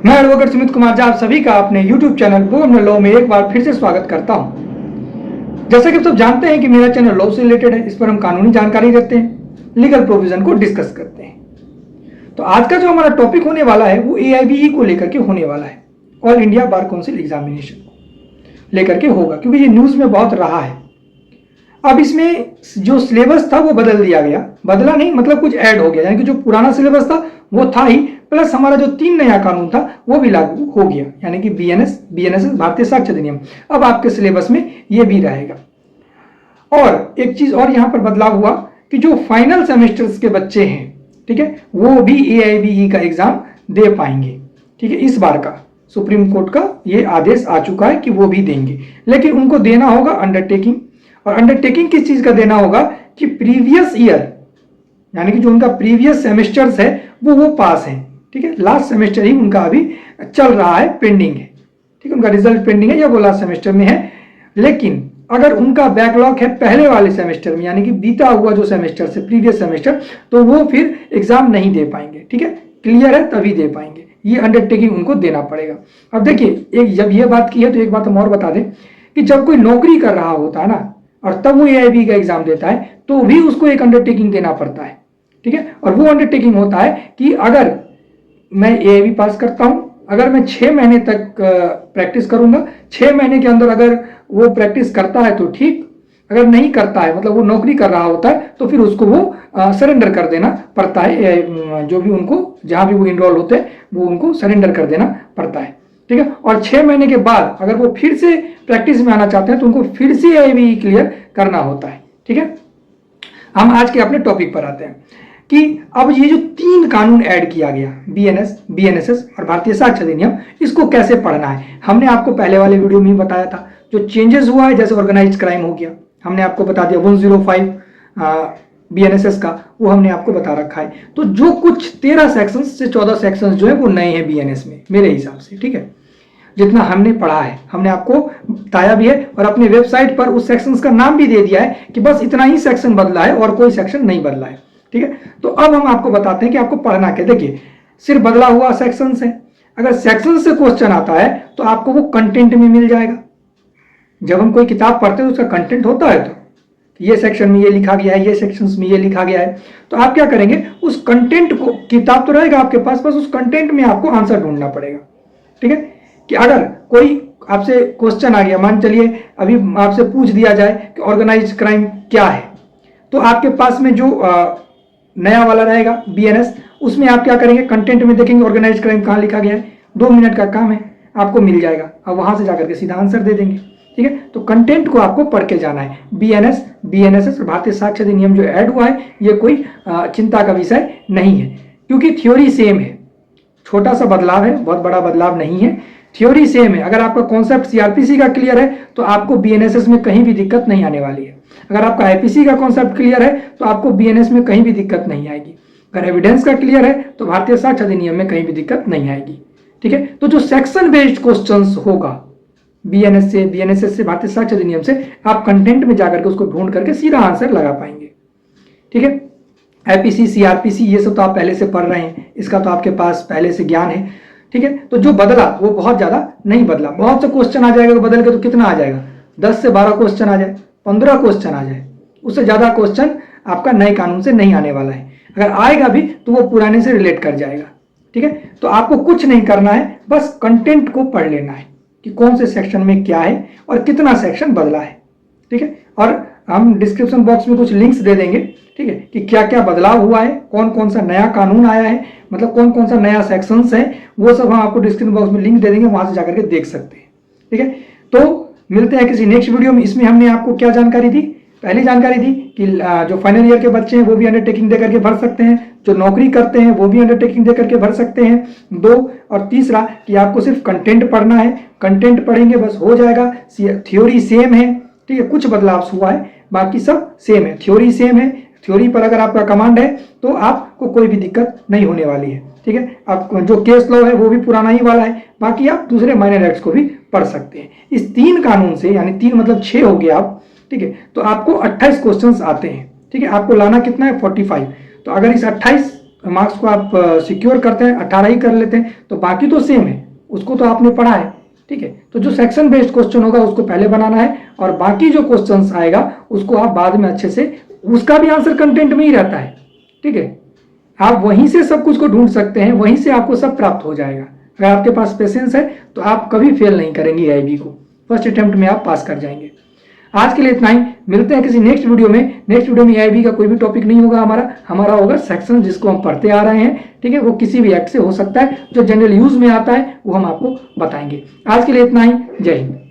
मैं एडवोकेट सुमित कुमार झा आप सभी का अपने YouTube चैनल बोम लॉ में एक बार फिर से स्वागत करता हूं। जैसा कि आप सब जानते हैं कि मेरा चैनल लॉ से रिलेटेड है। इस पर हम कानूनी जानकारी देते हैं, लीगल प्रोविजन को डिस्कस करते हैं। तो आज का जो हमारा टॉपिक होने वाला है वो AIBE को लेकर के होने वाला है। All India bar council examination लेकर के होगा, क्योंकि ये न्यूज में बहुत रहा है। अब इसमें जो सिलेबस था वो बदल दिया गया, बदला नहीं मतलब कुछ ऐड हो गया, यानी कि जो पुराना सिलेबस था वो था ही, प्लस हमारा जो 3 नया कानून था वो भी लागू हो गया, यानी कि BNSS भारतीय साक्ष्य अधिनियम अब आपके सिलेबस में ये भी रहेगा। और एक चीज और यहाँ पर बदलाव हुआ कि जो फाइनल सेमेस्टर्स के बच्चे हैं, ठीक है, वो भी AIBE का एग्जाम दे पाएंगे। ठीक है, इस बार का सुप्रीम कोर्ट का ये आदेश आ चुका है कि वो भी देंगे, लेकिन उनको देना होगा अंडरटेकिंग। और अंडरटेकिंग किस चीज का देना होगा कि प्रीवियस ईयर, यानी कि जो उनका प्रीवियस सेमेस्टर्स है वो पास है। ठीक है, लास्ट सेमेस्टर ही उनका अभी चल रहा है, पेंडिंग है। ठीक है, उनका रिजल्ट पेंडिंग है या वो लास्ट सेमेस्टर में है। लेकिन अगर उनका बैकलॉग है पहले वाले सेमेस्टर में, यानी कि बीता हुआ जो सेमेस्टर से प्रीवियस सेमेस्टर, तो वो फिर एग्जाम नहीं दे पाएंगे। ठीक है, क्लियर है, तभी दे पाएंगे। ये अंडरटेकिंग उनको देना पड़ेगा। अब देखिए, एक जब ये बात की है तो एक बात हम और बता दें कि जब कोई नौकरी कर रहा होता है ना, और तब वो AIBE का एग्जाम देता है, तो भी उसको एक अंडरटेकिंग देना पड़ता है। ठीक है, और वो अंडरटेकिंग होता है कि अगर मैं AIBE पास करता हूं, अगर मैं 6 महीने तक प्रैक्टिस करूंगा, 6 महीने के अंदर अगर वो प्रैक्टिस करता है तो ठीक, अगर नहीं करता है, मतलब वो नौकरी कर रहा होता है, तो फिर उसको वो सरेंडर कर देना पड़ता है। जो भी उनको जहां भी वो इनरोल होते हैं वो उनको सरेंडर कर देना पड़ता है। ठीक है, और 6 महीने के बाद अगर वो फिर से प्रैक्टिस में आना चाहते हैं तो उनको फिर से AIBE क्लियर करना होता है। ठीक है, हम आज के अपने टॉपिक पर आते हैं कि अब ये जो 3 कानून ऐड किया गया, BNSS और भारतीय साक्ष्य अधिनियम, इसको कैसे पढ़ना है। हमने आपको पहले वाले वीडियो में बताया था जो चेंजेस हुआ है, जैसे ऑर्गेनाइज्ड क्राइम हो गया, हमने आपको बता दिया 105 BNSS का, वो हमने आपको बता रखा है। तो जो कुछ 13 सेक्शन से 14 सेक्शन जो है वो नए हैं BNS में मेरे हिसाब से। ठीक है, जितना हमने पढ़ा है हमने आपको बताया भी है, और अपने वेबसाइट पर उस सेक्शंस का नाम भी दे दिया है कि बस इतना ही सेक्शन बदला है और कोई सेक्शन नहीं बदला है। ठीक है, तो अब हम आपको बताते हैं कि आपको पढ़ना क्या। देखिए, सिर्फ बदला हुआ सेक्शंस है। अगर सेक्शन से क्वेश्चन आता है तो आपको वो कंटेंट में मिल जाएगा। जब हम कोई किताब पढ़ते हैं तो उसका कंटेंट होता है, तो ये सेक्शन में ये लिखा गया है, ये सेक्शंस में ये लिखा गया है, तो आप क्या करेंगे, उस कंटेंट को, किताब तो रहेगा आपके पास, बस उस कंटेंट में आपको आंसर ढूंढना पड़ेगा। ठीक है, कि अगर कोई आपसे क्वेश्चन आ गया, मान चलिए अभी आपसे पूछ दिया जाए कि ऑर्गेनाइज्ड क्राइम क्या है, तो आपके पास में जो नया वाला रहेगा BNS, उसमें आप क्या करेंगे, कंटेंट में देखेंगे ऑर्गेनाइज्ड क्राइम कहाँ लिखा गया है, 2 मिनट का काम है, आपको मिल जाएगा। अब वहां से जाकर के सीधा आंसर दे देंगे। ठीक है, तो कंटेंट को आपको पढ़ के जाना है। BNSS और भारतीय साक्ष्य अधिनियम जो ऐड हुआ है ये कोई चिंता का विषय नहीं है, क्योंकि थ्योरी सेम है। छोटा सा बदलाव है, बहुत बड़ा बदलाव नहीं है, थ्योरी सेम है। अगर आपका कॉन्सेप्ट CRPC का क्लियर है तो आपको BNSS में कहीं भी दिक्कत नहीं आने वाली है। अगर आपका IPC का कॉन्सेप्ट क्लियर है तो आपको BNS में कहीं भी दिक्कत नहीं आएगी। अगर एविडेंस का क्लियर है तो भारतीय साक्ष्य अधिनियम में कहीं भी दिक्कत नहीं आएगी। ठीक है, तो जो सेक्शन बेस्ड क्वेश्चंस होगा BNSS से भारतीय साक्ष्य अधिनियम से, आप कंटेंट में जाकर के उसको ढूंढ करके सीधा आंसर लगा पाएंगे। ठीक है, IPC CRPC ये सब तो आप पहले से पढ़ रहे हैं, इसका तो आपके पास पहले से ज्ञान है। ठीक है, तो जो बदला वो बहुत ज्यादा नहीं बदला। बहुत से क्वेश्चन आ जाएगा बदल के, तो कितना आ जाएगा, 10 से 12 क्वेश्चन आ जाए, 15 क्वेश्चन आ जाए, उससे ज्यादा क्वेश्चन आपका नए कानून से नहीं आने वाला है। अगर आएगा भी तो वो पुराने से रिलेट कर जाएगा। ठीक है, तो आपको कुछ नहीं करना है, बस कंटेंट को पढ़ लेना है कि कौन से सेक्शन में क्या है और कितना सेक्शन बदला है। ठीक है, और हम डिस्क्रिप्शन बॉक्स में कुछ लिंक्स दे देंगे, ठीक है, कि क्या क्या बदलाव हुआ है, कौन कौन सा नया कानून आया है, मतलब कौन कौन सा नया सेक्शंस है, वो सब हम आपको डिस्क्रिप्शन बॉक्स में लिंक दे देंगे, वहां से जाकर के देख सकते हैं। ठीक है, तो मिलते हैं किसी नेक्स्ट वीडियो में। इसमें हमने आपको क्या जानकारी दी, पहली जानकारी दी कि जो फाइनल ईयर के बच्चे हैं वो भी अंडरटेकिंग दे करके भर सकते हैं, जो नौकरी करते हैं वो भी अंडरटेकिंग दे करके भर सकते हैं, 2। और तीसरा कि आपको सिर्फ कंटेंट पढ़ना है, कंटेंट पढ़ेंगे बस हो जाएगा। थ्योरी सेम है, ठीक है, कुछ बदलाव हुआ है, बाकी सब सेम है, थ्योरी सेम है। थ्योरी पर अगर आपका कमांड है तो आपको कोई भी दिक्कत नहीं होने वाली है। ठीक है, आप जो केस लॉ है वो भी पुराना ही वाला है, बाकी आप दूसरे माइनर एक्ट्स को भी पढ़ सकते हैं। इस 3 कानून से, यानी 3 मतलब 6 हो गया आप। ठीक है, तो आपको 28 क्वेश्चंस आते हैं। ठीक है, आपको लाना कितना है, 45। तो अगर इस 28 मार्क्स को आप सिक्योर करते हैं, 18 ही कर लेते हैं, तो बाकी तो सेम है, उसको तो आपने पढ़ा है, ठीक है। तो जो सेक्शन बेस्ड क्वेश्चन होगा उसको पहले बनाना है, और बाकी जो क्वेश्चंस आएगा उसको आप बाद में अच्छे से, उसका भी आंसर कंटेंट में ही रहता है, ठीक है। आप वहीं से सब कुछ को ढूंढ सकते हैं, वहीं से आपको सब प्राप्त हो जाएगा। अगर आपके पास पेशेंस है तो आप कभी फेल नहीं करेंगे AIB को, फर्स्ट अटेम्प्ट में आप पास कर जाएंगे। आज के लिए इतना ही, मिलते हैं किसी नेक्स्ट वीडियो में। नेक्स्ट वीडियो में AIB का कोई भी टॉपिक नहीं होगा, हमारा होगा सेक्शन जिसको हम पढ़ते आ रहे हैं, ठीक है। वो किसी भी एक्ट से हो सकता है, जो जनरल यूज में आता है वो हम आपको बताएंगे। आज के लिए इतना ही, जय हिंद।